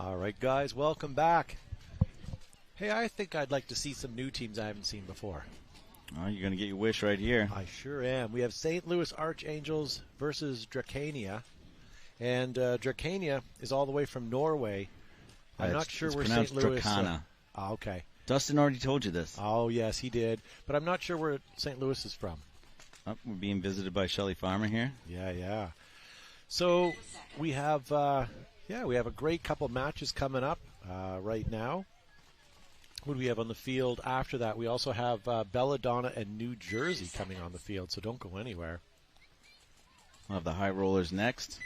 All right, guys, welcome back. Hey, I think I'd like to see some new teams I haven't seen before. Oh, you're going to get your wish right here. I sure am. We have St. Louis Archangels versus Drakaina. And Drakaina is all the way from Norway. I'm not sure where St. Louis... Drakaina. Okay. Dustin already told you this. Oh, yes, he did. But I'm not sure where St. Louis is from. Oh, we're being visited by Shelley Farmer here. Yeah. So we have, we have a great couple matches coming up right now. What do we have on the field after that? We also have Belladonna and New Jersey coming on the field, so don't go anywhere. We'll have the High Rollers next.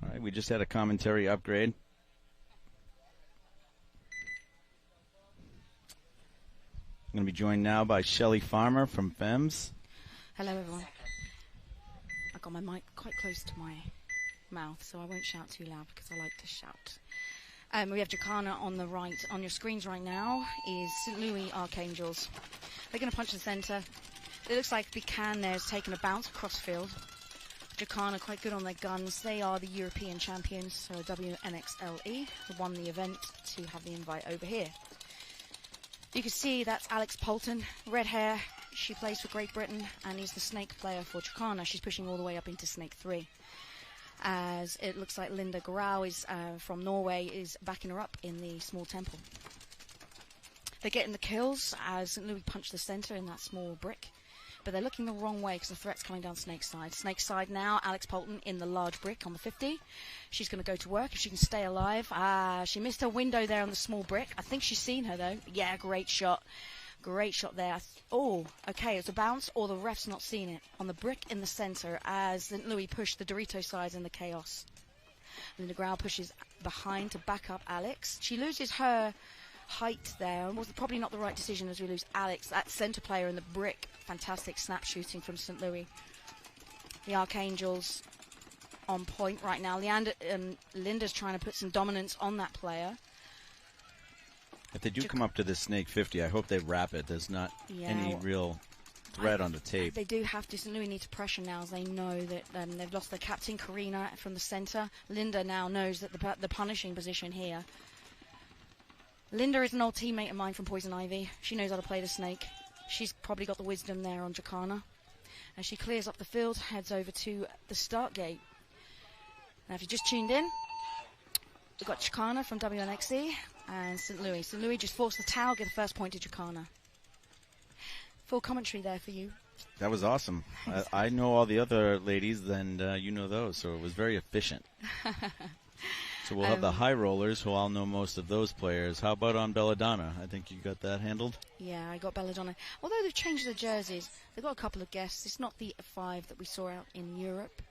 All right, we just had a commentary upgrade. I'm going to be joined now by Shelley Farmer from FEMS. Hello, everyone. I got my mic quite close to my mouth, so I won't shout too loud because I like to shout. We have Drakaina on the right. On your screens right now is St. Louis Archangels. They're going to punch the center. It looks like Buchanan there has taken a bounce across field. Drakaina quite good on their guns. They are the European champions, so WNXLE, who won the event to have the invite over here. You can see that's Alex Poulton, red hair. She plays for Great Britain and is the snake player for Drakaina. She's pushing all the way up into snake 3. As it looks like Linda Grau is from Norway is backing her up in the small temple. They're getting the kills as St. Louis punch the center in that small brick. But they're looking the wrong way because the threat's coming down Snake's side. Snake's side now, Alex Poulton in the large brick on the 50. She's going to go to work if she can stay alive. She missed her window there on the small brick. I think she's seen her, though. Yeah, great shot. Great shot there. Okay, it's a bounce, or the ref's not seen it. On the brick in the center as St. Louis pushed the Dorito sides in the chaos. Linda Grau pushes behind to back up Alex. She loses her height there. Was probably not the right decision as we lose Alex, that center player in the brick. Fantastic snap shooting from St. Louis. The Archangels on point right now. Linda's trying to put some dominance on that player. If they do come up to this Snake 50, I hope they wrap it. There's not any real threat on the tape. They do have to. St. Louis need to pressure now as they know that they've lost their captain, Karina, from the center. Linda now knows that the punishing position here. Linda is an old teammate of mine from Poison Ivy. She knows how to play the snake. She's probably got the wisdom there on Drakaina. As she clears up the field, heads over to the start gate. Now, if you just tuned in, we've got Drakaina from WNXE and St. Louis. St. Louis just forced the towel, get the first point to Drakaina. Full commentary there for you. That was awesome. I know all the other ladies, and you know those, so it was very efficient. So we'll have the High Rollers, who all know most of those players. How about on Belladonna? I think you got that handled? Yeah, I got Belladonna. Although they've changed the jerseys, they've got a couple of guests. It's not the 5 that we saw out in Europe.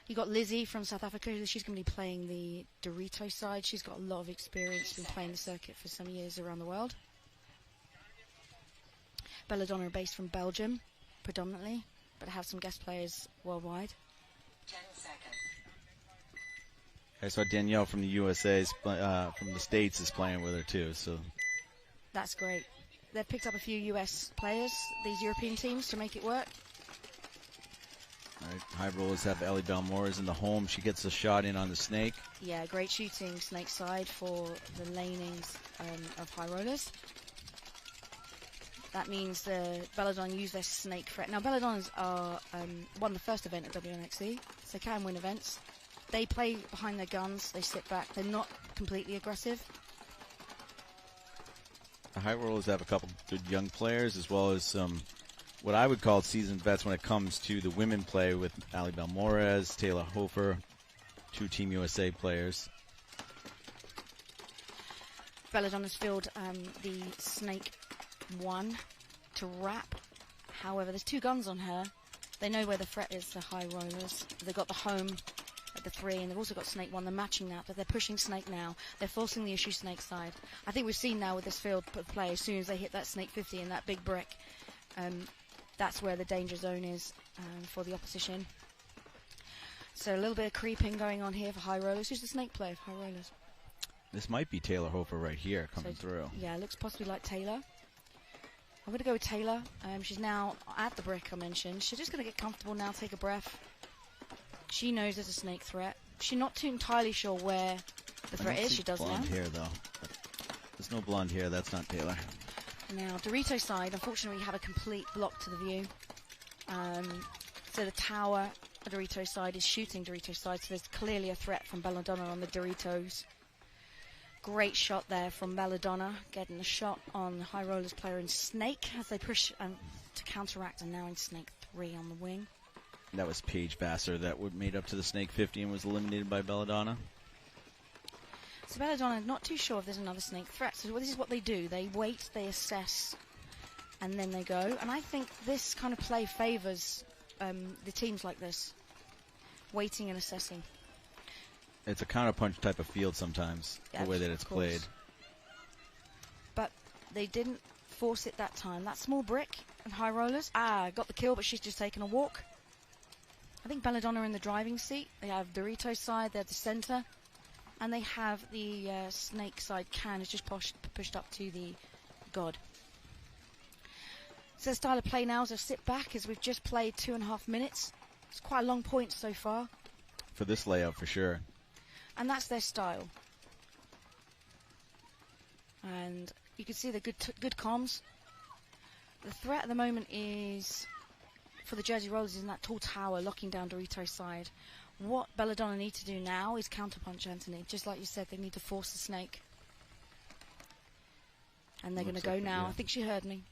You got Lizzie from South Africa. She's going to be playing the Dorito side. She's got a lot of experience, been playing the circuit for some years around the world. Belladonna are based from Belgium, predominantly, but have some guest players worldwide. 10 seconds. I saw Danielle from the USA, from the States, is playing with her too. So that's great. They've picked up a few US players, these European teams, to make it work. All right, High Rollers have Ellie Belmore in the home. She gets a shot in on the snake. Yeah, great shooting snake side for the lanings of High Rollers. That means the Belladonna use their snake threat. Now, Belladonnas are won the first event at WNXE, so they can win events. They play behind their guns. They sit back. They're not completely aggressive. The High Rollers have a couple good young players, as well as some what I would call seasoned vets when it comes to the women play, with Ali Belmores, Taylor Hofer, 2 Team USA players. Belladonna's filled the snake 1 to wrap. However, there's 2 guns on her. They know where the threat is, the high rollers. They've got the home at the 3, and they've also got snake 1. They're matching that, but they're pushing snake now. They're forcing the issue snake side. I think we've seen now with this field of play, as soon as they hit that snake 50 and that big brick, that's where the danger zone is for the opposition. So a little bit of creeping going on here for high rollers. Who's the snake player for high rollers? This might be Taylor Hofer right here coming through. Yeah, looks possibly like Taylor. I'm going to go with Taylor. She's now at the brick I mentioned. She's just going to get comfortable now, take a breath. She knows there's a snake threat. She's not too entirely sure where the threat is. She does now. Blonde hair, though. There's no blonde hair. That's not Taylor. Now, Dorito side, unfortunately, we have a complete block to the view. So the tower, the Dorito side, is shooting Dorito side. So there's clearly a threat from Belladonna on the Doritos. Great shot there from Belladonna, getting a shot on the high rollers player in snake as they push to counteract, and now in snake 3 on the wing. That was Paige Vassar that made up to the snake 50 and was eliminated by Belladonna. So Belladonna, not too sure if there's another snake threat. So this is what they do. They wait, they assess, and then they go. And I think this kind of play favours the teams like this, waiting and assessing. It's a counterpunch type of field sometimes, the way that it's played. But they didn't force it that time. That small brick and high rollers. Got the kill, but she's just taken a walk. I think Belladonna in the driving seat. They have Dorito side, they're the center. And they have the snake side can is just pushed up to the god. So the style of play now is a sit back, as we've just played 2.5 minutes. It's quite a long point so far. For this layout, for sure. And that's their style. And you can see the good comms. The threat at the moment is for the Jersey Rollers in that tall tower locking down Dorito's side. What Belladonna need to do now is counterpunch Anthony. Just like you said, they need to force the snake. And they're going to go now. I think she heard me.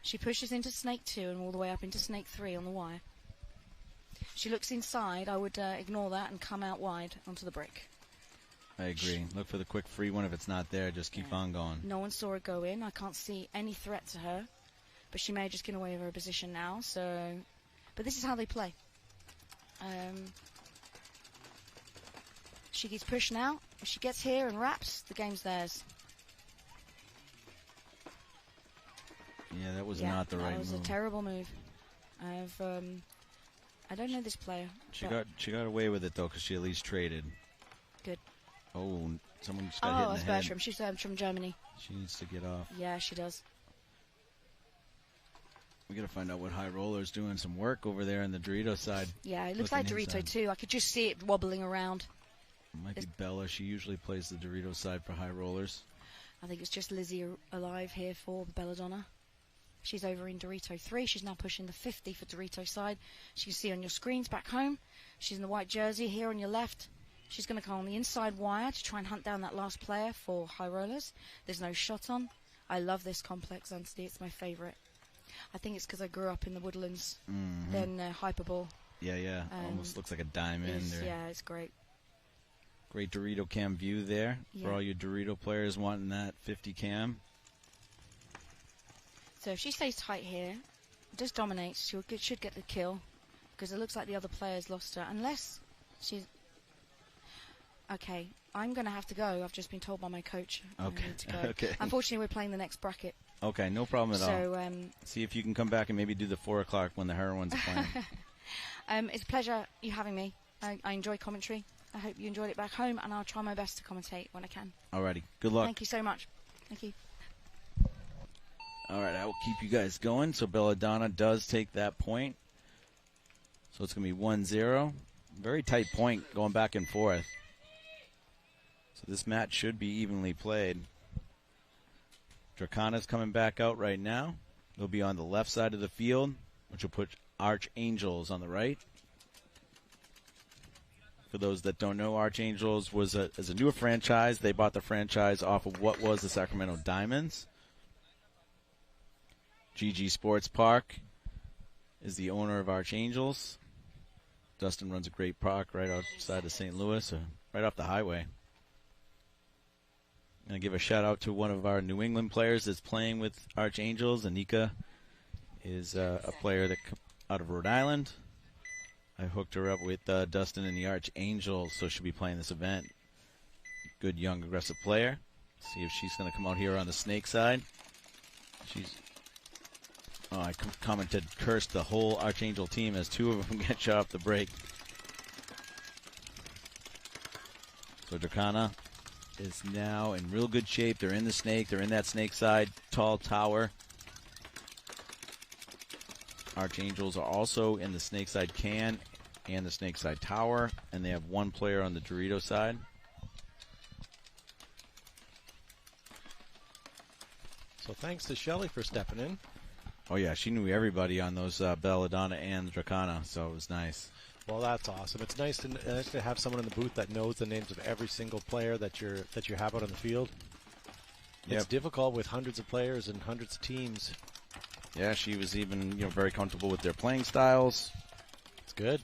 She pushes into snake 2 and all the way up into snake 3 on the wire. She looks inside. I would ignore that and come out wide onto the brick. I agree. Look for the quick free one. If it's not there, just keep on going. No one saw her go in. I can't see any threat to her. But she may just get away with her position now. But this is how they play. She gets pushed now. If she gets here and wraps, the game's theirs. Yeah, that was not the right move. That was a terrible move. I don't know this player. She got away with it, though, because she at least traded. Good. Oh, someone just got hit in the that's head. Bertram. She's from Germany. She needs to get off. Yeah, she does. We got to find out what high roller's doing some work over there on the Dorito side. Yeah, it looks like Dorito too. I could just see it wobbling around. It might be Bella. She usually plays the Dorito side for high rollers. I think it's just Lizzie alive here for Belladonna. She's over in Dorito 3. She's now pushing the 50 for Dorito side. She can see on your screens back home. She's in the white jersey here on your left. She's going to come on the inside wire to try and hunt down that last player for high rollers. There's no shot on. I love this complex, Anthony. It's my favourite. I think it's because I grew up in the woodlands. Then Hyperball. Yeah. Almost looks like a diamond. Yeah, it's great. Great Dorito cam view there for all your Dorito players wanting that 50 cam. So if she stays tight here, just dominates, she should get the kill, because it looks like the other player's lost her. Unless she's... Okay, I'm going to have to go. I've just been told by my coach I need to go. Okay. Unfortunately, we're playing the next bracket. Okay, no problem at all. See if you can come back and maybe do the 4 o'clock when the heroines are playing. It's a pleasure you having me. I enjoy commentary. I hope you enjoyed it back home, and I'll try my best to commentate when I can. Alrighty, good luck. Thank you so much. Thank you. All right, I will keep you guys going. So Belladonna does take that point. So it's going to be 1-0. Very tight point going back and forth. So this match should be evenly played. Drakaina's coming back out right now. They'll be on the left side of the field, which will put Archangels on the right. For those that don't know, Archangels is a newer franchise. They bought the franchise off of what was the Sacramento Diamonds. GG Sports Park is the owner of Archangels. Dustin runs a great park right outside of St. Louis, right off the highway. going to give a shout out to one of our New England players that's playing with Archangels. Anika is a player out of Rhode Island. I hooked her up with Dustin and the Archangels, so she'll be playing this event. Good young aggressive player. See if she's going to come out here on the snake side. I commented, cursed the whole Archangel team as two of them get shot off the break. So Drakaina is now in real good shape. They're in the snake. They're in that snake side tall tower. Archangels are also in the snake side can and the snake side tower, and they have one player on the Dorito side. So thanks to Shelly for stepping in. Oh yeah, she knew everybody on those Belladonna and Drakaina, so it was nice. Well, that's awesome. It's nice to have someone in the booth that knows the names of every single player that you have out on the field. It's difficult with hundreds of players and hundreds of teams. Yeah, she was even very comfortable with their playing styles. It's good.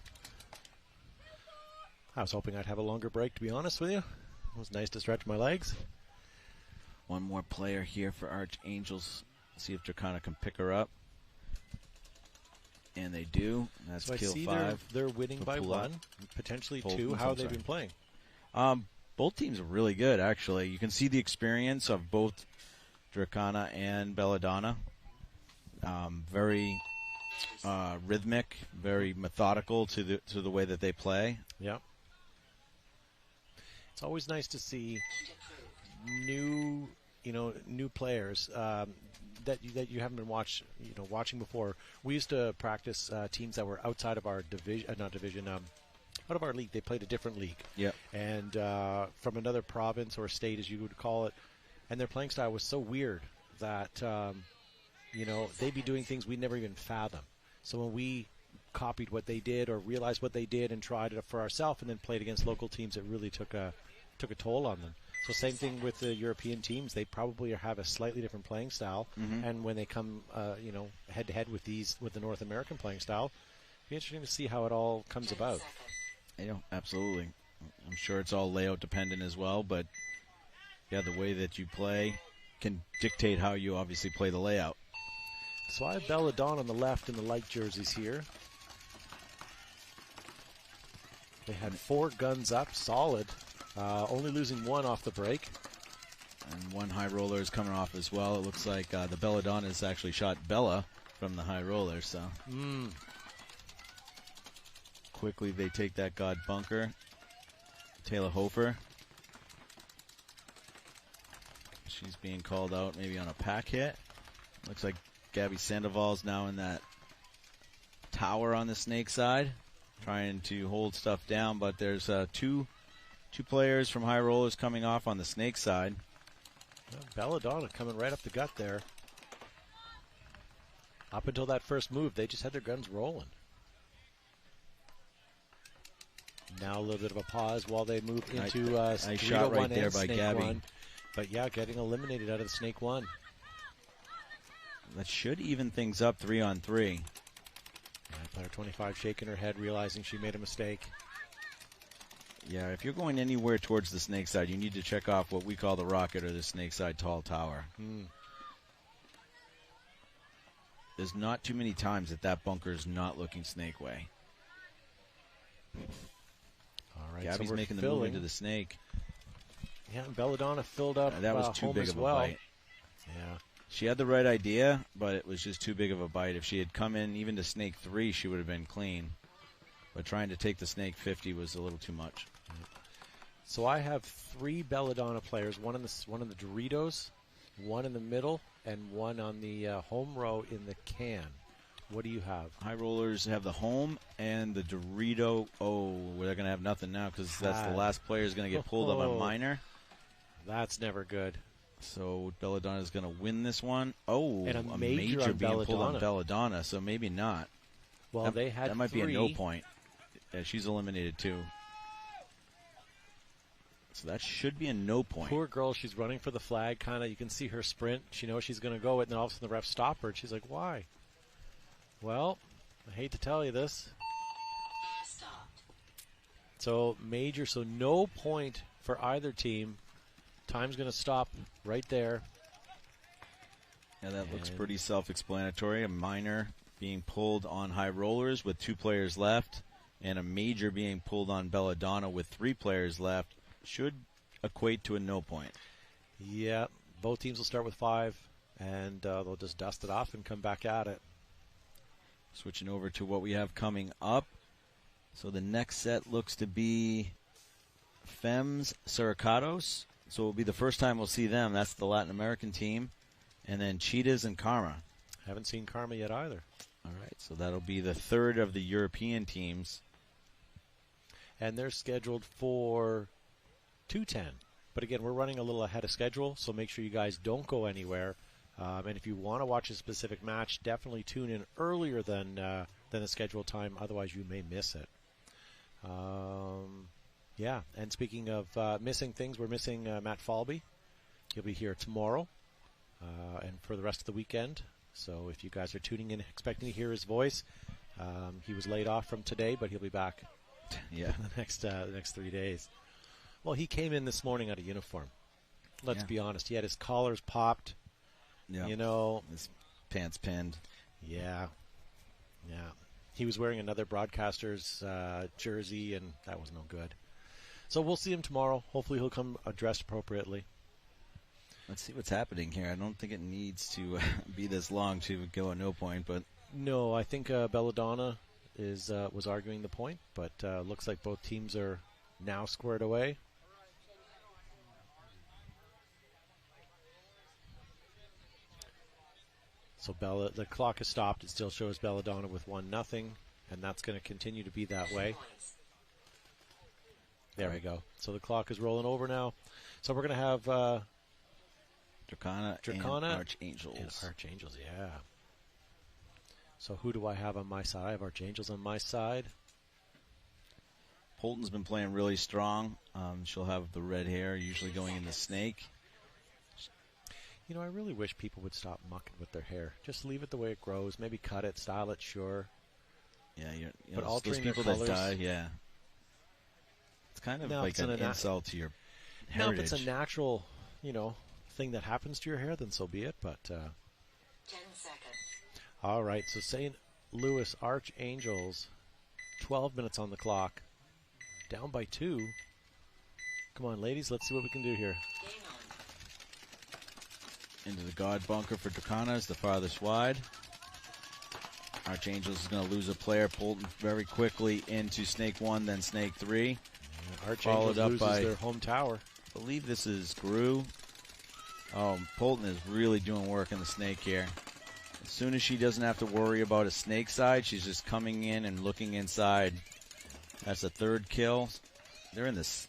I was hoping I'd have a longer break, to be honest with you. It was nice to stretch my legs. One more player here for Archangels. See if Drakaina can pick her up. And they do. That's so kill I see 5. They're winning by 1, potentially 2. How have they been playing? Both teams are really good, actually. You can see the experience of both Drakaina and Belladonna. Very rhythmic, very methodical to the way that they play. Yeah. It's always nice to see new players that you haven't been watching before. We used to practice teams that were outside of our division, out of our league. They played a different league. Yep. And from another province or state, as you would call it, and their playing style was so weird that they'd be doing things we'd never even fathom. So when we copied what they did or realized what they did and tried it for ourselves and then played against local teams, it really took a toll on them. So same thing with the European teams. They probably have a slightly different playing style, and when they come, head to head with the North American playing style, it'll be interesting to see how it all comes about. Absolutely. I'm sure it's all layout dependent as well, but yeah, the way that you play can dictate how you obviously play the layout. So I have Belladonna on the left in the light jerseys here. They had 4 guns up, solid. Only losing 1 off the break. And 1 high roller is coming off as well. It looks like the Belladonna has actually shot Bella from the high roller. So quickly they take that God bunker. Taylor Hofer. She's being called out maybe on a pack hit. Looks like Gabby Sandoval's now in that tower on the snake side, trying to hold stuff down, but there's two players from high rollers coming off on the snake side. Belladonna coming right up the gut there. Up until that first move, they just had their guns rolling. Now a little bit of a pause while they move into nice shot right there by Snake Gabby. 1. But yeah, getting eliminated out of the Snake 1. That should even things up 3-on-3. Player 25 shaking her head, realizing she made a mistake. Yeah, if you're going anywhere towards the snake side, you need to check off what we call the rocket or the snake side tall tower. There's not too many times that bunker is not looking snake way. All right, Gabby's so making the move into the snake. Yeah, and Belladonna filled up. That was too big of a bite. Yeah. She had the right idea, but it was just too big of a bite. If she had come in even to snake 3, she would have been clean. But trying to take the snake 50 was a little too much. So I have 3 Belladonna players, one in the Doritos, 1 in the middle, and 1 on the home row in the can. What do you have? High rollers have the home and the Dorito. Oh, they're going to have nothing now because that's the last player is going to get pulled up on minor. That's never good. So Belladonna is going to win this one. Oh, and a major being pulled on Belladonna, so maybe not. Well, they had that might 3. be a no point. Yeah, she's eliminated too. So that should be a no point. Poor girl, she's running for the flag, kind of. You can see her sprint. She knows she's going to go it, and then all of a sudden the ref stop her, and she's like, why? Well, I hate to tell you this. So major, so no point for either team. Time's going to stop right there. Yeah, that looks pretty self-explanatory. A minor being pulled on high rollers with 2 players left, and a major being pulled on Belladonna with 3 players left should equate to a no point. Yeah, both teams will start with 5, and they'll just dust it off and come back at it. Switching over to what we have coming up. So the next set looks to be Fems Suricatos. So it will be the first time we'll see them. That's the Latin American team. And then Cheetahs and Karma. Haven't seen Karma yet either. All right, so that'll be the third of the European teams. And they're scheduled for 2:10. But again, we're running a little ahead of schedule, so make sure you guys don't go anywhere. And if you want to watch a specific match, definitely tune in earlier than the scheduled time. Otherwise, you may miss it. Yeah, and speaking of missing things, we're missing Matt Falby. He'll be here tomorrow and for the rest of the weekend. So if you guys are tuning in expecting to hear his voice, he was laid off from today, but he'll be back the next 3 days. Well, he came in this morning out of uniform. Let's be honest. He had his collars popped. Yeah. You know. His pants pinned. Yeah. Yeah. He was wearing another broadcaster's jersey, and that was no good. So we'll see him tomorrow. Hopefully he'll come dressed appropriately. Let's see what's happening here. I don't think it needs to be this long to go a no point, but no, I think Belladonna was arguing the point, but looks like both teams are now squared away. So the clock has stopped. It still shows Belladonna with 1-0, and that's going to continue to be that way. There we go. So the clock is rolling over now. So we're going to have Drakaina and Archangels. And Archangels, yeah. So who do I have on my side? I have Archangels on my side. Polton's been playing really strong. She'll have the red hair, usually going in the snake. You know, I really wish people would stop mucking with their hair. Just leave it the way it grows. Maybe cut it, style it, sure. Yeah, but altering those people that dye, yeah. It's kind of like an insult to your heritage. Now, if it's a natural, thing that happens to your hair, then so be it. But 10 seconds. All right, so St. Louis Archangels, 12 minutes on the clock, down by 2. Come on, ladies, let's see what we can do here. Into the God bunker for Drakaina is the farthest wide. Archangels is going to lose a player. Polton very quickly into Snake 1, then Snake 3. Archangels loses their home tower. I believe this is Gru. Oh, Polton is really doing work in the snake here. As soon as she doesn't have to worry about a snake side, she's just coming in and looking inside. That's a third kill. They're in this.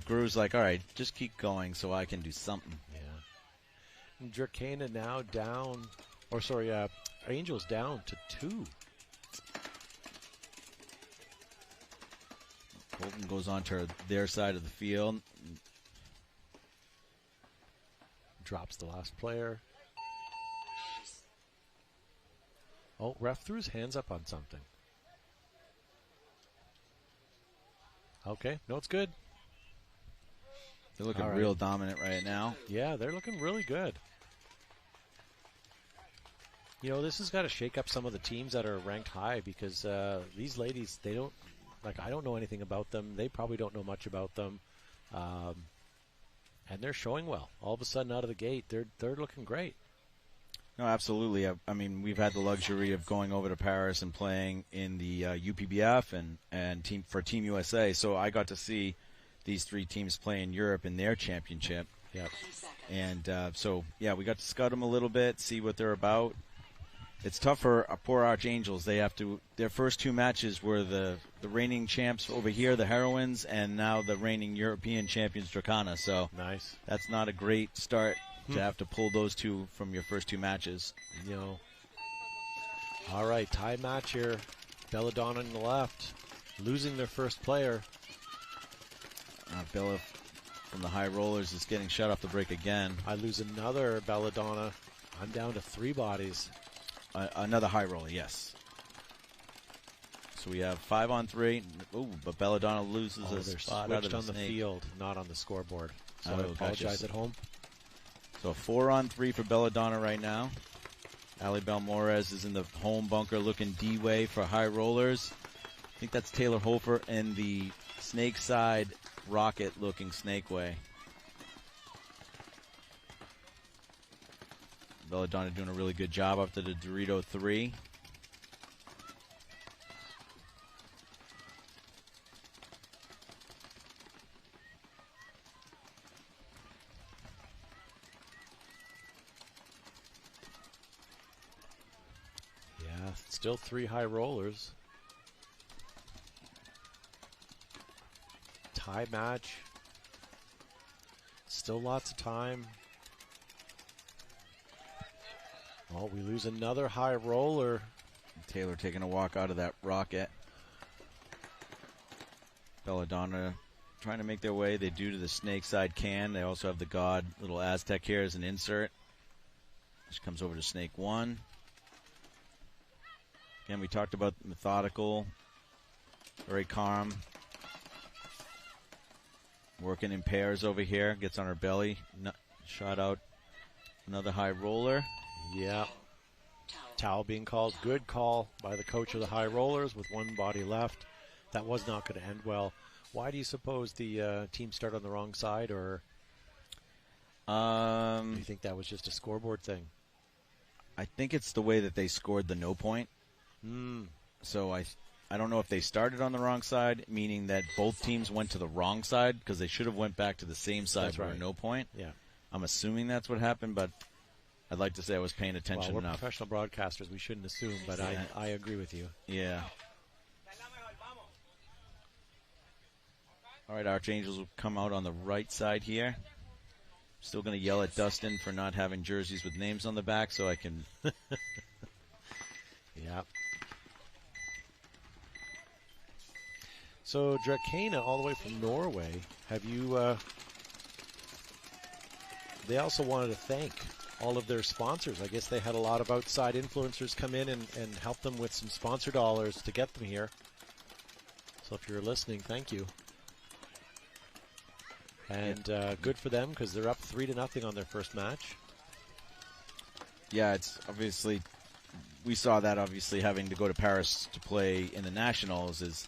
Gru's like, all right, just keep going so I can do something. Yeah. Drakaina now down, Angels down to 2. Polton goes on to their side of the field. Drops the last player. Oh, ref threw his hands up on something. Okay, no, it's good. They're looking real dominant right now. Yeah, they're looking really good. This has got to shake up some of the teams that are ranked high because these ladies, they don't, I don't know anything about them. They probably don't know much about them. And they're showing well. All of a sudden, out of the gate, they're looking great. No, absolutely. I mean, we've had the luxury of going over to Paris and playing in the UPBF and Team USA. So I got to see these 3 teams play in Europe in their championship. Yep. And we got to scout them a little bit, see what they're about. It's tough for poor Archangels. They have to. Their first 2 matches were the reigning champs over here, the Heroines, and now the reigning European champions, Drakaina. So nice. That's not a great start to have to pull those 2 from your first 2 matches. All right, tie match here. Belladonna on the left, losing their first player. Bella from the high rollers is getting shut off the break again. I lose another Belladonna. I'm down to 3 bodies. Another high roller, yes. So we have 5 on 3. Ooh, but Belladonna loses a they're spot out of switched on the snake. field, not on the scoreboard. So I Gotcha. apologize at home. So 4 on 3 for Belladonna right now. Ali Belmores is in the home bunker looking D-way for high rollers. I think that's Taylor Hofer and the snake side rocket looking snake way. Belladonna doing a really good job up to the Dorito 3. Yeah, still 3 high rollers. Tie match. Still lots of time. Oh, we lose another high roller. Taylor taking a walk out of that rocket. Belladonna trying to make their way. They do to the snake side can. They also have the God little Aztec here as an insert. Which comes over to snake 1. Again, we talked about methodical, very calm. Working in pairs over here. Gets on her belly. Shot out another high roller. Yeah. Towel being called. Good call by the coach of the high rollers with 1 body left. That was not going to end well. Why do you suppose the team started on the wrong side, or do you think that was just a scoreboard thing? I think it's the way that they scored the no point. So I don't know if they started on the wrong side, meaning that both teams went to the wrong side because they should have went back to the same side That's for right. a no point. Yeah. I'm assuming that's what happened, but I'd like to say I was paying attention Well, we're enough. professional broadcasters. We shouldn't assume, but I agree with you. Yeah. All right, Archangels will come out on the right side here. Still going to yell at Dustin for not having jerseys with names on the back so I can... Yeah. So Drakaina, all the way from Norway, have you... they also wanted to thank all of their sponsors. I guess they had a lot of outside influencers come in and help them with some sponsor dollars to get them here. So if you're listening, thank you. And good for them because they're up 3-0 on their first match. Yeah, it's obviously... We saw that obviously having to go to Paris to play in the Nationals is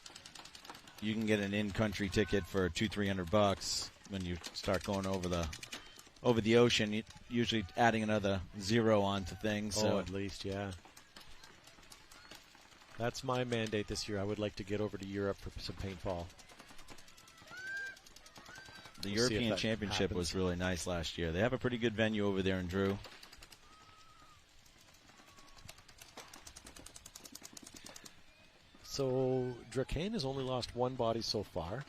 you can get an in-country ticket for $200-300 when you start going over the ocean. Usually adding another 0 onto things. Oh, So at least, yeah. That's my mandate this year. I would like to get over to Europe for some paintball. the We'll see if European that Championship happens. was really nice last year. They have a pretty good venue over there in Drew. So Drakaina has only lost 1 body so far.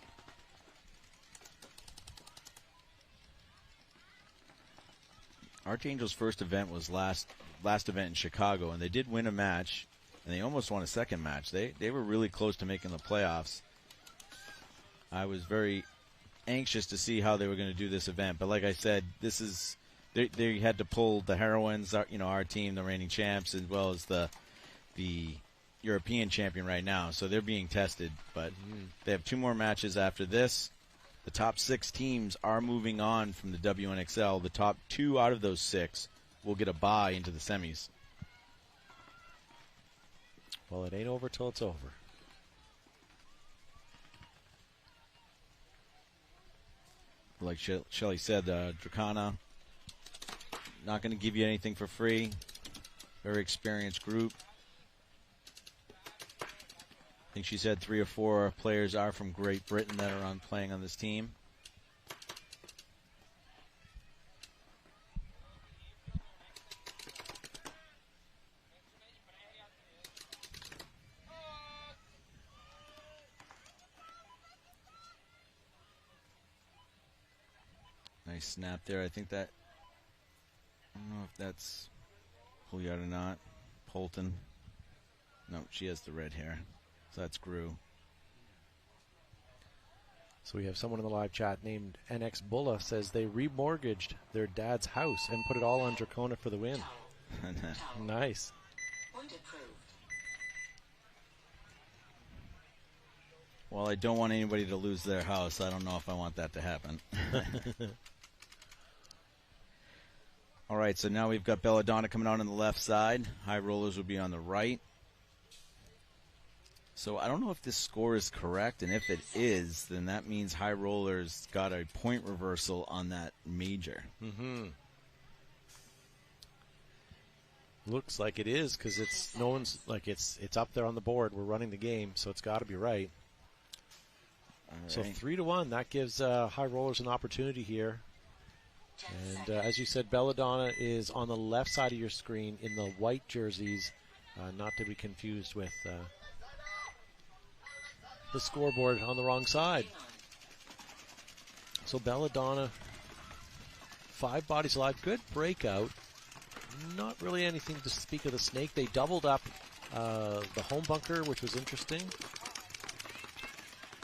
Archangel's first event was last event in Chicago, and they did win a match, and they almost won a second match. They were really close to making the playoffs. I was very anxious to see how they were going to do this event, but like I said, this is they had to pull the Heroines, our team, the reigning champs, as well as the European champion right now. So they're being tested, but they have 2 more matches after this. The top 6 teams are moving on from the WNXL. The top 2 out of those 6 will get a bye into the semis. Well, it ain't over till it's over. Like Shelly said, Drakaina, not going to give you anything for free. Very experienced group. I think she said 3 or 4 players are from Great Britain that are playing on this team. Nice snap there. I think that, I don't know if that's Juliet or not. Polton. No, she has the red hair. So that's Gru. So we have someone in the live chat named NX Bulla says they remortgaged their dad's house and put it all on Drakaina for the win. Nice. Point approved. Well, I don't want anybody to lose their house. I don't know if I want that to happen. All right, so now we've got Belladonna coming out on the left side. High rollers will be on the right. So I don't know if this score is correct, and if it is, then that means high rollers got a point reversal on that major. Mm-hmm. Looks like it is, because it's no one's like it's up there on the board. We're running the game, so it's got to be right. All So right. 3-1, that gives high rollers an opportunity here. And as you said, Belladonna is on the left side of your screen in the white jerseys, not to be confused with the scoreboard on the wrong side. So Belladonna, 5 bodies alive, good breakout. Not really anything to speak of the snake. They doubled up the home bunker, which was interesting.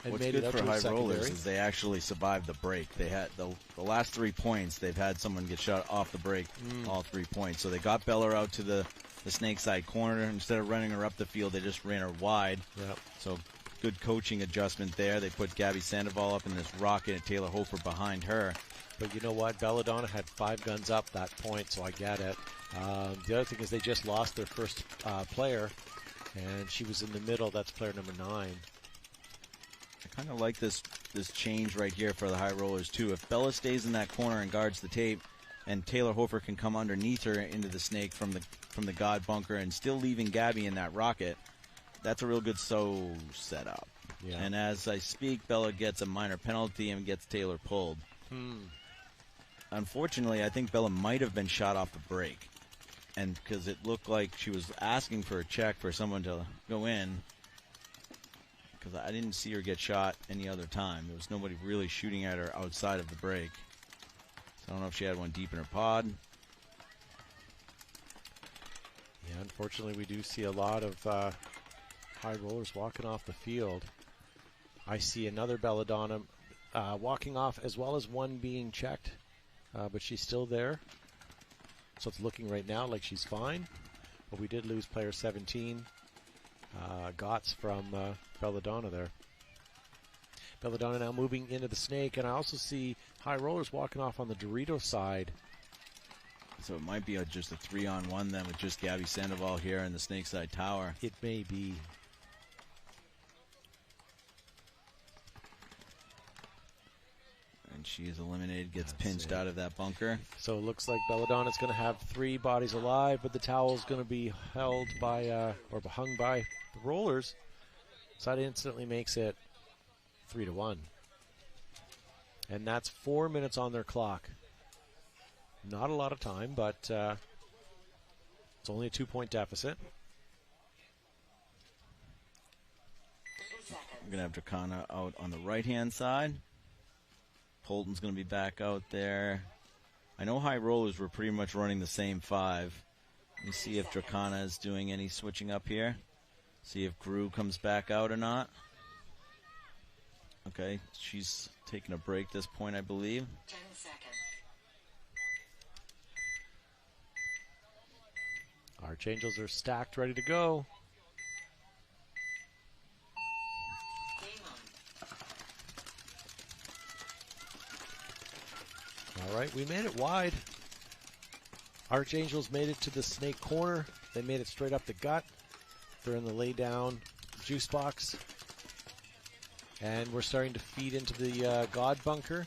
And What's made good it up for to a high secondary. rollers is they actually survived the break. They had the last 3 points, they've had someone get shot off the break, all 3 points. So they got Bella out to the snake side corner. Instead of running her up the field, they just ran her wide. Yep. So good coaching adjustment there. They put Gabby Sandoval up in this rocket and Taylor Hofer behind her. But you know what? Belladonna had 5 guns up that point, so I get it. The other thing is they just lost their first player, and she was in the middle. That's player number 9. I kind of like this change right here for the high rollers too. If Bella stays in that corner and guards the tape, and Taylor Hofer can come underneath her into the snake from the God bunker and still leaving Gabby in that rocket, that's a real good setup. Yeah. And as I speak, Bella gets a minor penalty and gets Taylor pulled. Unfortunately, I think Bella might have been shot off the break, and because it looked like she was asking for a check for someone to go in. Because I didn't see her get shot any other time. There was nobody really shooting at her outside of the break. So I don't know if she had one deep in her pod. Yeah, unfortunately, we do see a lot of high rollers walking off the field. I see another Belladonna walking off, as well as one being checked, but she's still there. So it's looking right now like she's fine. But we did lose player 17. Gotts from Belladonna there. Belladonna now moving into the snake, and I also see high rollers walking off on the Dorito side. So it might be just a 3-on-1 then with just Gabby Sandoval here in the snake side tower. It may be. And she is eliminated, gets That's pinched it. out of that bunker. So it looks like Belladonna's going to have 3 bodies alive, but the towel's going to be held by, or hung by the rollers. So that instantly makes it 3-1. And that's 4 minutes on their clock. Not a lot of time, but it's only a 2-point deficit. We're going to have Drakaina out on the right-hand side. Polton's going to be back out there. I know high rollers were pretty much running the same 5. Let me see if Drakaina is doing any switching up here. See if Gru comes back out or not. Okay, she's taking a break at this point, I believe. 10 seconds. Archangels are stacked, ready to go. Game on. All right, we made it wide. Archangels made it to the snake corner. They made it straight up the gut. They're in the lay down juice box. And we're starting to feed into the God bunker.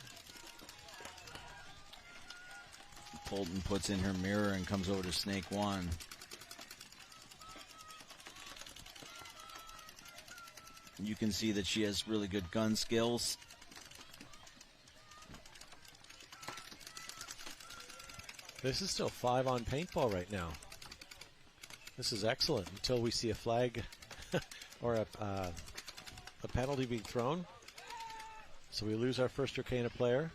Polton puts in her mirror and comes over to snake 1. You can see that she has really good gun skills. This is still 5 on paintball right now. This is excellent until we see a flag or a penalty being thrown. So we lose our first Drakaina player.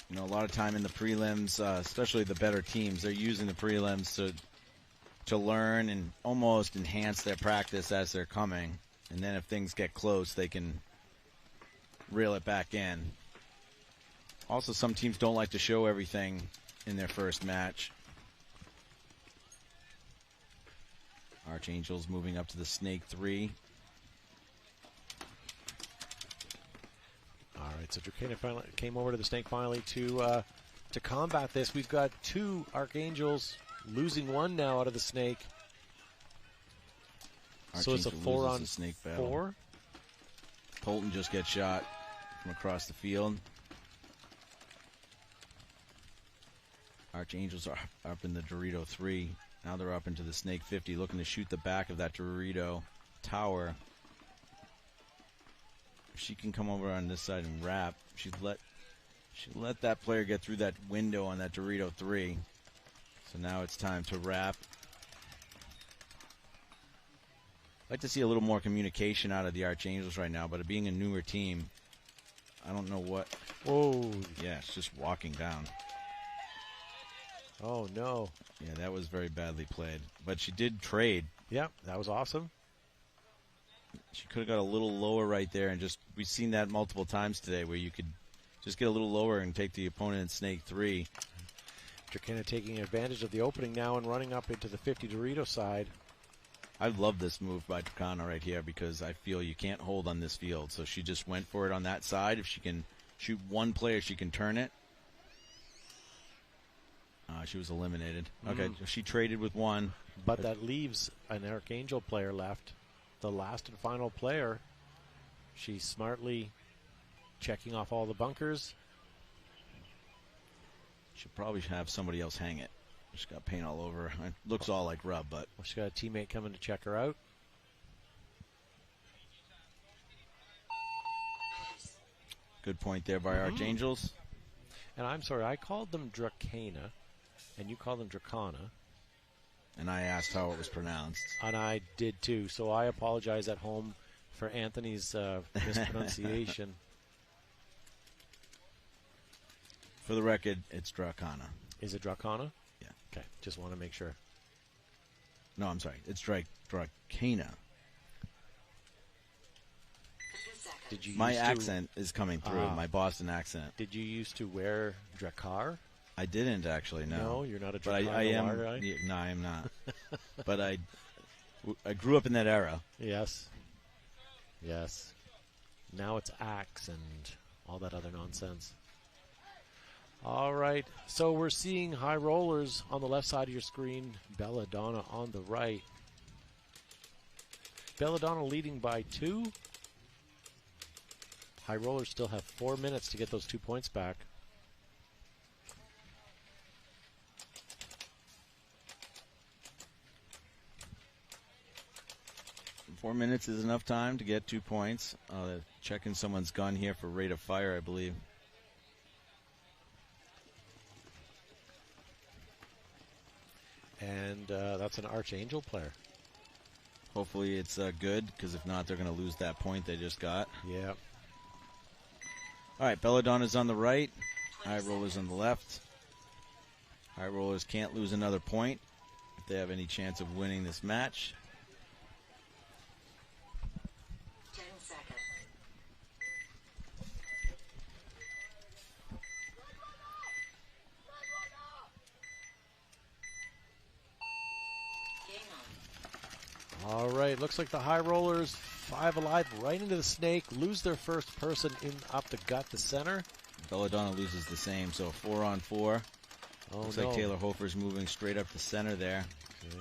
You know, a lot of time in the prelims, especially the better teams, they're using the prelims to learn and almost enhance their practice as they're coming. And then if things get close, they can reel it back in. Also, some teams don't like to show everything in their first match. Archangels moving up to the snake 3. All right, so Drakaina finally came over to the snake finally to combat this. We've got 2 Archangels, losing 1 now out of the snake. So it's a Archangel 4 loses on the snake battle. 4. Polton just gets shot from across the field. Archangels are up in the Dorito 3. Now they're up into the snake 50, looking to shoot the back of that Dorito tower. If she can come over on this side and wrap, she'd let that player get through that window on that Dorito 3. So now it's time to wrap. I'd like to see a little more communication out of the Archangels right now, but it being a newer team, I don't know what. Whoa. Yeah, it's just walking down. Oh, no. Yeah, that was very badly played. But she did trade. Yeah, that was awesome. She could have got a little lower right there, and just we've seen that multiple times today where you could just get a little lower and take the opponent in snake 3. Drakaina taking advantage of the opening now and running up into the 50 Dorito side. I love this move by Drakaina right here because I feel you can't hold on this field. So she just went for it on that side. If she can shoot one player, she can turn it. She was eliminated. Okay, so she traded with 1. But that leaves an Archangel player left. The last and final player. She's smartly checking off all the bunkers. Should probably have somebody else hang it. She's got paint all over her. It looks all like rub, but Well, she's got a teammate coming to check her out. good point there by Archangels. And I'm sorry, I called them Drakaina, and you called them Drakaina. And I asked how it was pronounced. And I did too, so I apologize at home for Anthony's mispronunciation. For the record, it's Drakaina. Is it Drakaina? Yeah. Okay, just want to make sure. No, I'm sorry. It's Drakaina. Did you My used accent is coming through, my Boston accent. Did you used to wear Drakkar? I didn't actually, no. No, you're not a But Drakaina I am. are you? Yeah, no, I am not. But I grew up in that era. Yes. Yes. Now it's axe and all that other nonsense. All right. So we're seeing high rollers on the left side of your screen. Belladonna on the right. Belladonna leading by 2. High rollers still have 4 minutes to get those 2 points back. Four minutes is enough time to get 2 points. Checking someone's gun here for rate of fire, I believe. And that's an Archangel player. Hopefully it's good, because if not, they're going to lose that point they just got. Yeah. All right, Belladonna's on the right. High rollers on the left. High rollers can't lose another point if they have any chance of winning this match. 10 seconds. Game on. All right. Looks like the high rollers, 5 alive, right into the snake, lose their first person in up the gut, the center. Belladonna loses the same, so 4 on 4. Oh, Looks no. like Taylor Hofer's moving straight up the center there. Okay.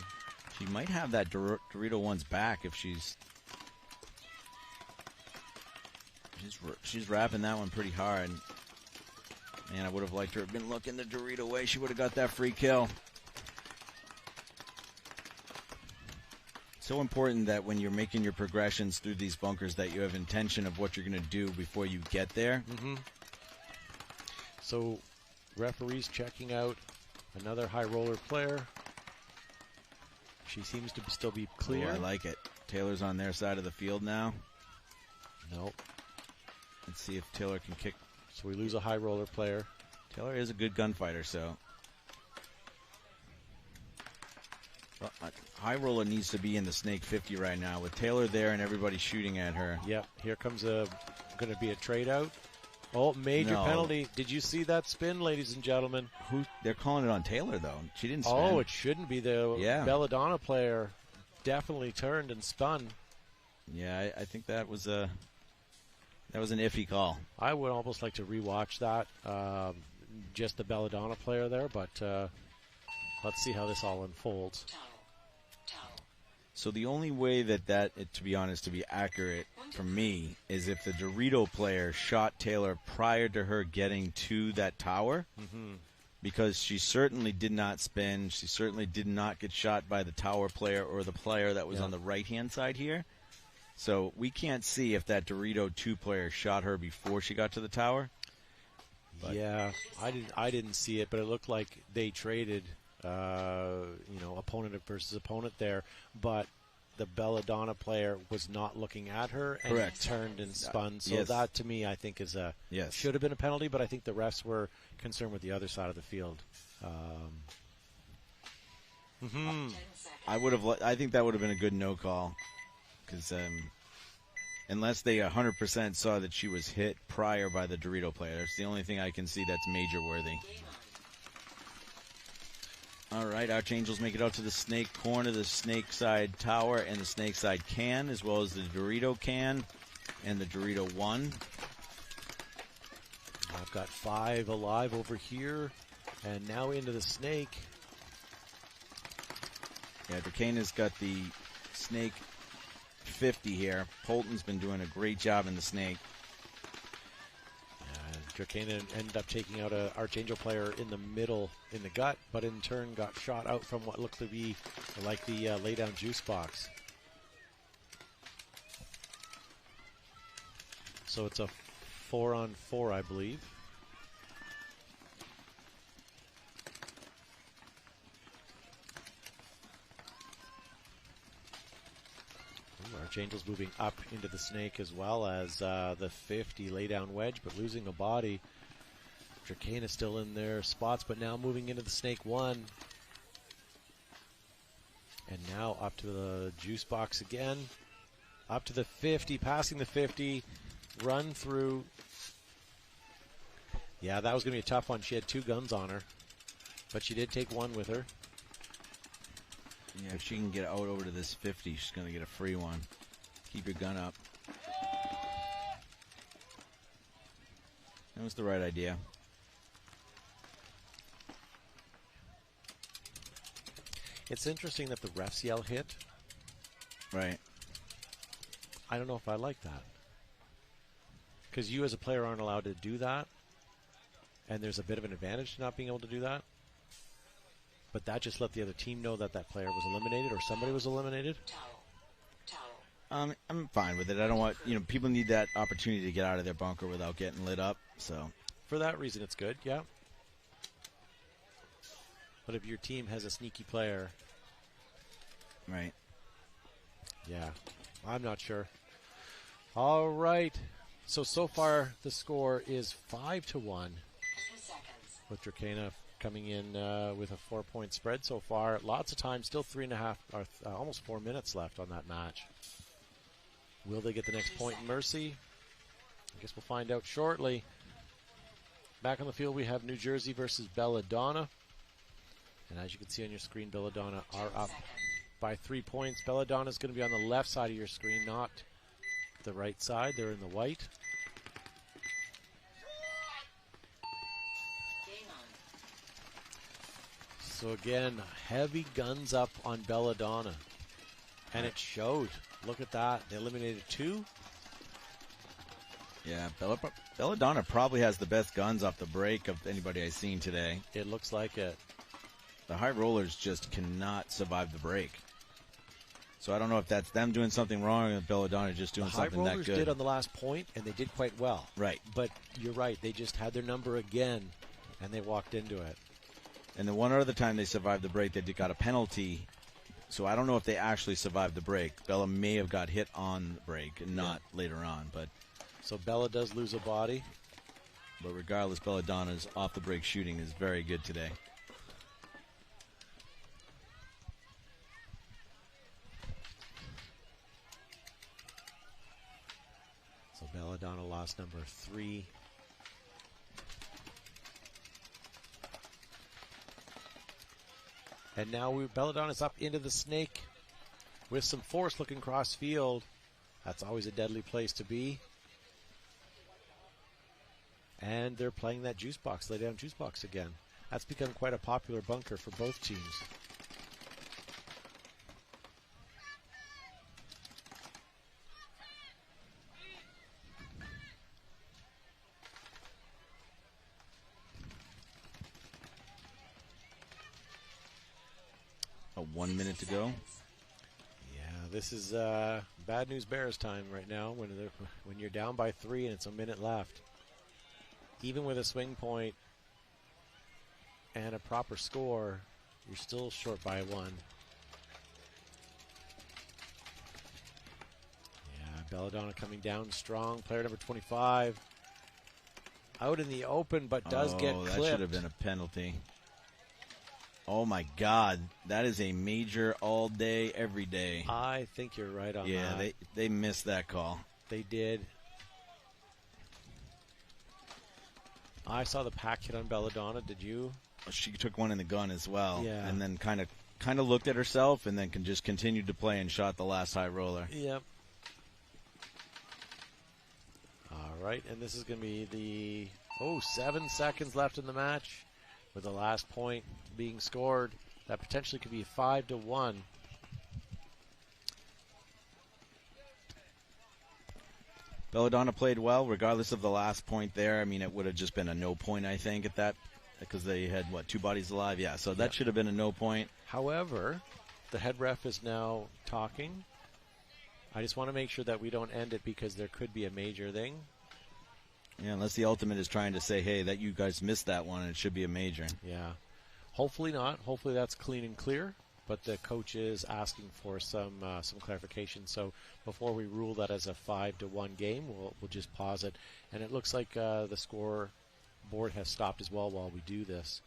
She might have that Dorito one's back if she's wrapping that one pretty hard. Man, I would have liked her to have been looking the Dorito way. She would have got that free kill. So important that when you're making your progressions through these bunkers that you have intention of what you're going to do before you get there. Mm-hmm. So, referees checking out another high roller player. She seems to still be clear. Oh, I like it. Taylor's on their side of the field now. Nope. Let's see if Taylor can kick. So we lose a high roller player. Taylor is a good gunfighter, so. Well, high roller needs to be in the snake 50 right now with Taylor there and everybody shooting at her. Yep. Here comes going to be a trade out. Oh, major No. penalty. Did you see that spin, ladies and gentlemen? They're calling it on Taylor, though. She didn't spin. Oh, it shouldn't be the Yeah. Belladonna player. definitely turned and spun. Yeah, I think that was an iffy call. I would almost like to rewatch that. Just the Belladonna player there, but let's see how this all unfolds. So the only way to be honest, to be accurate for me, is if the Dorito player shot Taylor prior to her getting to that tower, because she certainly did not spin. She certainly did not get shot by the tower player or the player that was on the right-hand side here. So we can't see if that Dorito 2 player shot her before she got to the tower. But yeah, I didn't see it, but it looked like they traded, opponent versus opponent there. But the Belladonna player was not looking at her and Correct. turned and spun. So Yes. that, to me, I think is should have been a penalty. But I think the refs were concerned with the other side of the field. I think that would have been a good no call, because unless they 100% saw that she was hit prior by the Dorito player, that's the only thing I can see that's major worthy. All right, Archangels make it out to the snake corner, the snake side tower, and the snake side can, as well as the Dorito can and the Dorito 1. I've got 5 alive over here, and now into the snake. Yeah, Drakaina's got the snake 50 here. Polton's been doing a great job in the snake. Drakaina ended up taking out an Archangel player in the middle in the gut, but in turn got shot out from what looked to be like the lay-down juice box. So it's a 4-on-4, I believe. Archangel's moving up into the snake as well as the 50 lay-down wedge, but losing a body. Drakaina still in their spots, but now moving into the snake 1. And now up to the juice box again. Up to the 50, passing the 50. Run through. Yeah, that was going to be a tough one. She had 2 guns on her, but she did take 1 with her. Yeah, if she can get out over to this 50, she's going to get a free one. Keep your gun up. That was the right idea. It's interesting that the refs yell hit. Right. I don't know if I like that. Because you as a player aren't allowed to do that. And there's a bit of an advantage to not being able to do that. But that just let the other team know that that player was eliminated or somebody was eliminated. I'm fine with it. I don't want, people need that opportunity to get out of their bunker without getting lit up. So for that reason, it's good, yeah. But if your team has a sneaky player, right? Yeah, I'm not sure. All right. So far the score is 5-1, with Drakaina coming in with a 4-point spread so far. Lots of time, still 3.5 or almost 4 minutes left on that match. Will they get the next point in Mercy? I guess we'll find out shortly. Back on the field, we have New Jersey versus Belladonna. And as you can see on your screen, Belladonna are up by 3 points. Belladonna is going to be on the left side of your screen, not the right side. They're in the white. So again, heavy guns up on Belladonna. And it showed. Look at that. They eliminated 2. Yeah, Belladonna probably has the best guns off the break of anybody I've seen today. It looks like it. The high rollers just cannot survive the break. So I don't know if that's them doing something wrong or Belladonna just doing something that good. The high rollers did on the last point, and they did quite well. Right. But you're right. They just had their number again, and they walked into it. And the one other time they survived the break, they got a penalty. So I don't know if they actually survived the break. Bella may have got hit on the break and not later on. But so Bella does lose a body. But regardless, Belladonna's off the break shooting is very good today. So Belladonna lost number 3. And now Belladonna's up into the snake. with some force looking cross field. That's always a deadly place to be. And they're playing that juice box, lay down juice box again. That's become quite a popular bunker for both teams. Oh, 1 minute to go. Yeah, this is bad news Bears time right now when you're down by 3 and it's a minute left. Even with a swing point and a proper score, you're still short by 1. Yeah, Belladonna coming down strong. Player number 25 out in the open, but does get clipped. That should have been a penalty. Oh my God, that is a major all day, every day. I think you're right on that. Yeah, they missed that call. They did. I saw the pack hit on Belladonna. Did you? She took one in the gun as well. Yeah. And then kind of looked at herself and then just continued to play and shot the last high roller. Yep. All right, and this is going to be 7 seconds left in the match with the last point being scored. That potentially could be 5-1. Belladonna played well, regardless of the last point there. I mean, it would have just been a no point, I think, at that, because they had, 2 bodies alive? Yeah, so that should have been a no point. However, the head ref is now talking. I just want to make sure that we don't end it because there could be a major thing. Yeah, unless the ultimate is trying to say, hey, that you guys missed that one and it should be a major. Yeah. Hopefully not. Hopefully that's clean and clear. But the coach is asking for some clarification. So before we rule that as a 5-1 game, we'll just pause it. And it looks like the score board has stopped as well while we do this.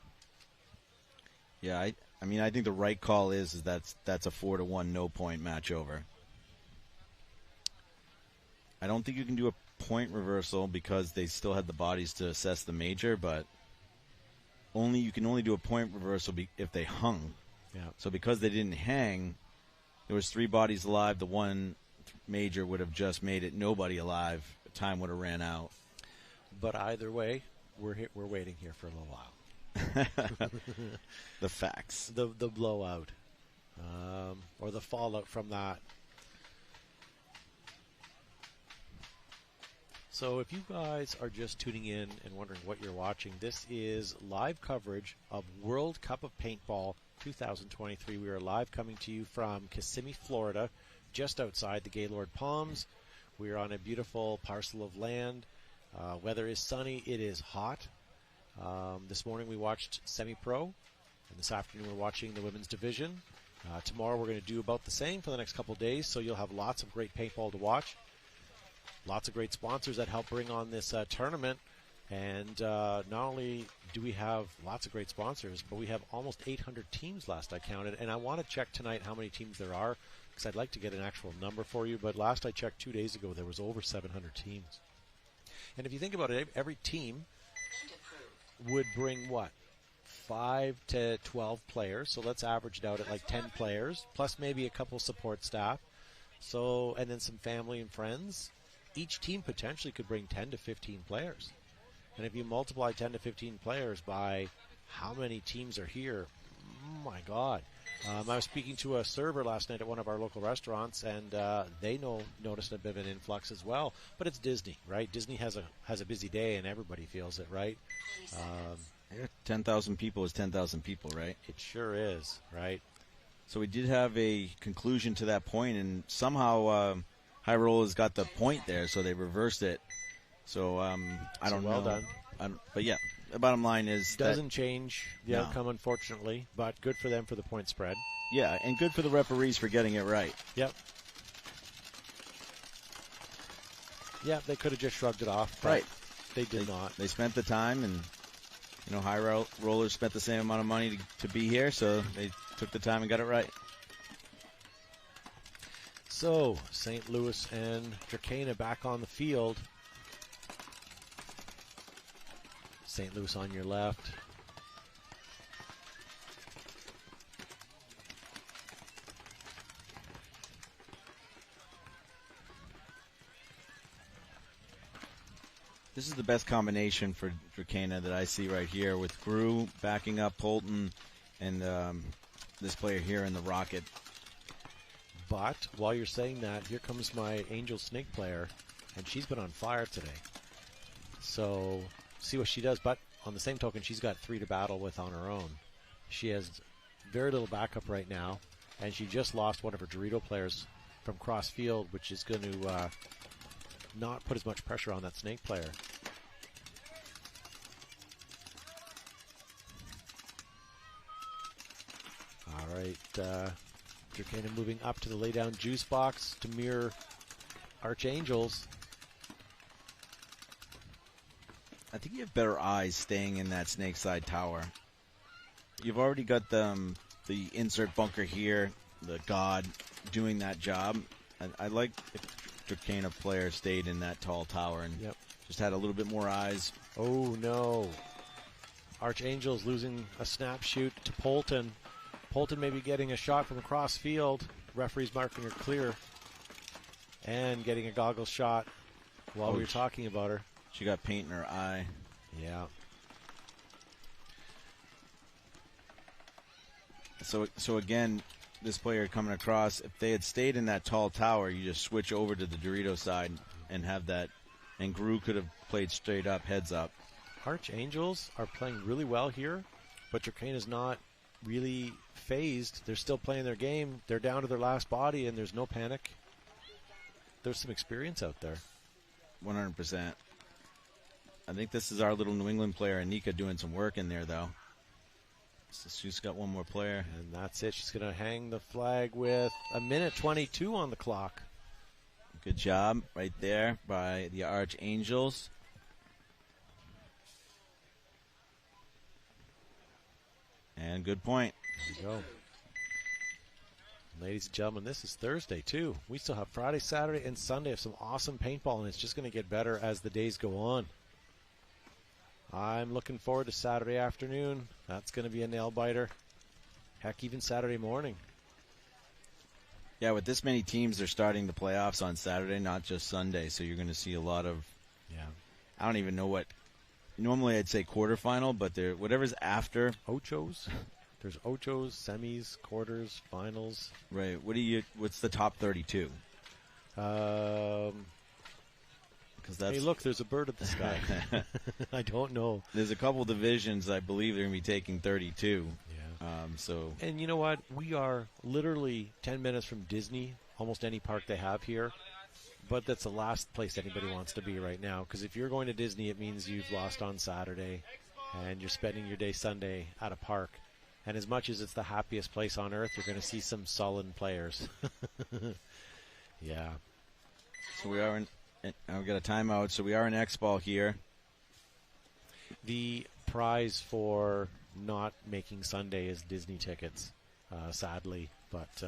Yeah, I mean, I think the right call is that's a 4-1 no point match over. I don't think you can do a point reversal because they still had the bodies to assess the major, but you can only do a point reversal if they hung. Yeah. So because they didn't hang, there was 3 bodies alive. The one major would have just made it nobody alive. Time would have ran out. But either way, we're waiting here for a little while. The facts. The blowout, or the fallout from that. So if you guys are just tuning in and wondering what you're watching, this is live coverage of World Cup of Paintball 2023. We are live coming to you from Kissimmee, Florida, just outside the Gaylord Palms. We are on a beautiful parcel of land. Weather is sunny. It is hot. This morning we watched semi-pro, and this afternoon we're watching the women's division. Tomorrow we're going to do about the same for the next couple of days, so you'll have lots of great paintball to watch. Lots of great sponsors that help bring on this tournament. And not only do we have lots of great sponsors, but we have almost 800 teams last I counted. And I want to check tonight how many teams there are, because I'd like to get an actual number for you. But last I checked 2 days ago, there was over 700 teams. And if you think about it, every team would bring, 5 to 12 players. So let's average it out at like 10 players, plus maybe a couple support staff. So, and then some family and friends. Each team potentially could bring 10 to 15 players. And if you multiply 10 to 15 players by how many teams are here, oh my God. I was speaking to a server last night at one of our local restaurants, and they noticed a bit of an influx as well. But it's Disney, right? Disney has a busy day, and everybody feels it, right? 10,000 people is 10,000 people, right? It sure is, right? So we did have a conclusion to that point, and somehow High Rollers got the point there, so they reversed it. So I don't know. Well done. But yeah, the bottom line is doesn't change the outcome, unfortunately, but good for them for the point spread. Yeah, and good for the referees for getting it right. Yep. Yeah, they could have just shrugged it off, but right. They did not. They spent the time, and High Rollers spent the same amount of money to be here, so they took the time and got it right. So, St. Louis and Drakaina back on the field. St. Louis on your left. This is the best combination for Drakaina that I see right here, with Gru backing up Polton and this player here in the Rocket. But while you're saying that, here comes my Angel Snake player, and she's been on fire today. So see what she does. But on the same token, she's got 3 to battle with on her own. She has very little backup right now, and she just lost one of her Dorito players from cross field, which is going to not put as much pressure on that Snake player. All right, Drakaina moving up to the laydown juice box to mirror Archangels. I think you have better eyes staying in that Snake side tower. You've already got the insert bunker here, the God doing that job. I like if Drakaina player stayed in that tall tower and just had a little bit more eyes. Oh no. Archangel's losing a snap shoot to Polton. Polton may be getting a shot from across field. Referee's marking her clear. And getting a goggle shot while we were talking about her. She got paint in her eye. Yeah. So again, this player coming across, if they had stayed in that tall tower, you just switch over to the Dorito side and have that. And Gru could have played straight up, heads up. Archangels are playing really well here, but Drakaina's not really phased. They're still playing their game. They're down to their last body, and there's no panic. There's some experience out there. 100%. I think this is our little New England player, Anika, doing some work in there, though. So she's got one more player. And that's it. She's going to hang the flag with 1:22 on the clock. Good job right there by the Archangels. And good point. There you go. Ladies and gentlemen, this is Thursday, too. We still have Friday, Saturday, and Sunday of some awesome paintball, and it's just going to get better as the days go on. I'm looking forward to Saturday afternoon. That's going to be a nail-biter. Heck, even Saturday morning. Yeah, with this many teams, they're starting the playoffs on Saturday, not just Sunday, so you're going to see a lot of, I don't even know what, normally I'd say quarterfinal, but whatever's after. Ochos. There's ochos, semis, quarters, finals. Right. What's the top 32? Hey, look, there's a bird at the sky. I don't know. There's a couple divisions I believe they're going to be taking 32. Yeah. And you know what? We are literally 10 minutes from Disney, almost any park they have here. But that's the last place anybody wants to be right now. Because if you're going to Disney, it means you've lost on Saturday, and you're spending your day Sunday at a park. And as much as it's the happiest place on earth, you're going to see some sullen players. Yeah. So we are in. I've got a timeout, so we are in X-Ball here. The prize for not making Sunday is Disney tickets, sadly. But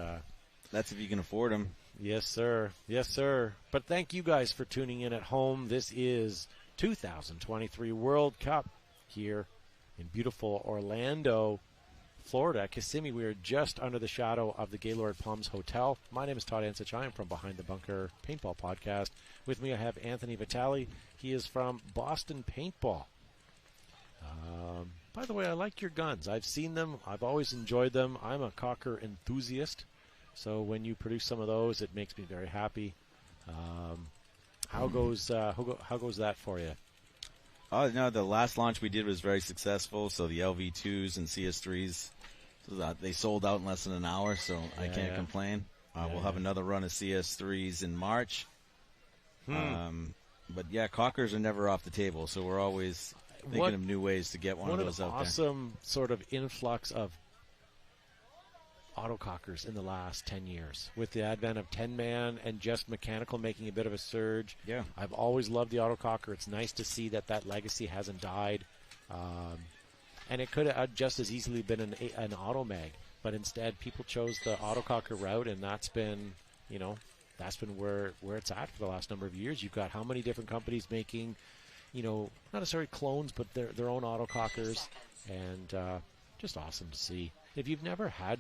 that's if you can afford them. Yes, sir. Yes, sir. But thank you guys for tuning in at home. This is 2023 World Cup here in beautiful Orlando, Florida. Kissimmee, we are just under the shadow of the Gaylord Palms Hotel. My name is Todd Ansich. I am from Behind the Bunker Paintball Podcast. With me, I have Anthony Vitale. He is from Boston Paintball. By the way, I like your guns. I've seen them. I've always enjoyed them. I'm a cocker enthusiast. So when you produce some of those, it makes me very happy. How goes that for you? Oh, no, the last launch we did was very successful. So the LV2s and CS3s, they sold out in less than an hour, so I can't complain. We'll have another run of CS3s in March. But yeah, cockers are never off the table, so we're always thinking of new ways to get one of those out there. What an awesome sort of influx of autocockers in the last 10 years with the advent of 10-man and just mechanical making a bit of a surge. Yeah. I've always loved the autococker. It's nice to see that legacy hasn't died. And it could have just as easily been an auto mag, but instead people chose the autococker route, and that's been where it's at for the last number of years. You've got how many different companies making, not necessarily clones, but their own autocockers, and just awesome to see. If you've never had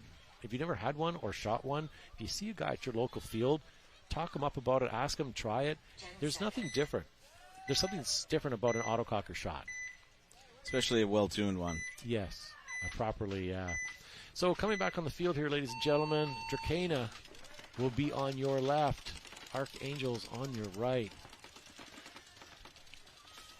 one or shot one, if you see a guy at your local field, talk him up about it, ask him, try it. There's nothing different. there's something different about an autococker shot. Especially a well-tuned one. Yes, properly. So coming back on the field here, ladies and gentlemen, Drakaina will be on your left. Archangels on your right.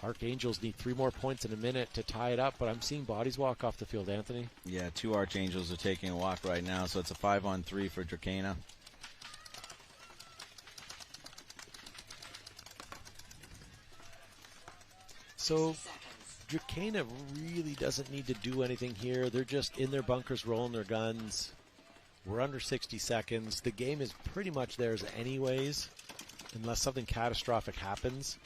Archangels need 3 more points in a minute to tie it up, but I'm seeing bodies walk off the field, Anthony. Yeah, 2 Archangels are taking a walk right now, so it's a 5-on-3 for Drakaina. So Drakaina really doesn't need to do anything here. They're just in their bunkers rolling their guns. We're under 60 seconds. The game is pretty much theirs anyways, unless something catastrophic happens.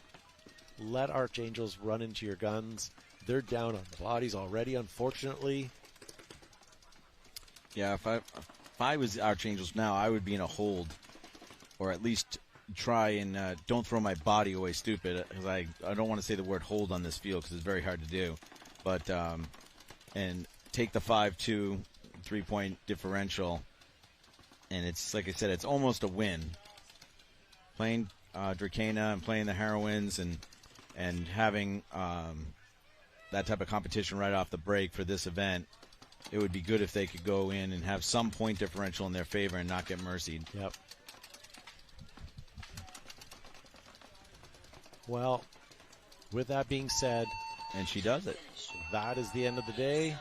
Let Archangels run into your guns. They're down on bodies already, unfortunately. Yeah, if I was Archangels now, I would be in a hold, or at least try and don't throw my body away stupid, because I don't want to say the word hold on this field because it's very hard to do. But and take the 5-2 3-point differential, and it's like I said, it's almost a win. Playing Drakaina and playing the Heroines and having that type of competition right off the break for this event, it would be good if they could go in and have some point differential in their favor and not get mercied. Yep. Well, with that being said, and she does it. That is the end of the day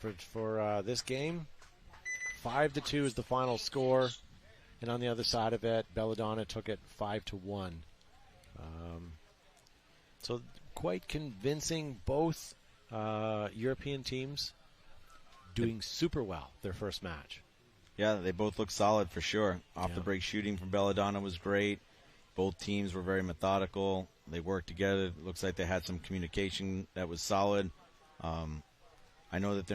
for this game. 5-2 is the final score, and on the other side of it, Belladonna took it 5-1. So quite convincing. Both European teams doing super well their first match. Yeah, they both look solid for sure. Off the break shooting from Belladonna was great. Both teams were very methodical. They worked together. It looks like they had some communication that was solid. I know that they're not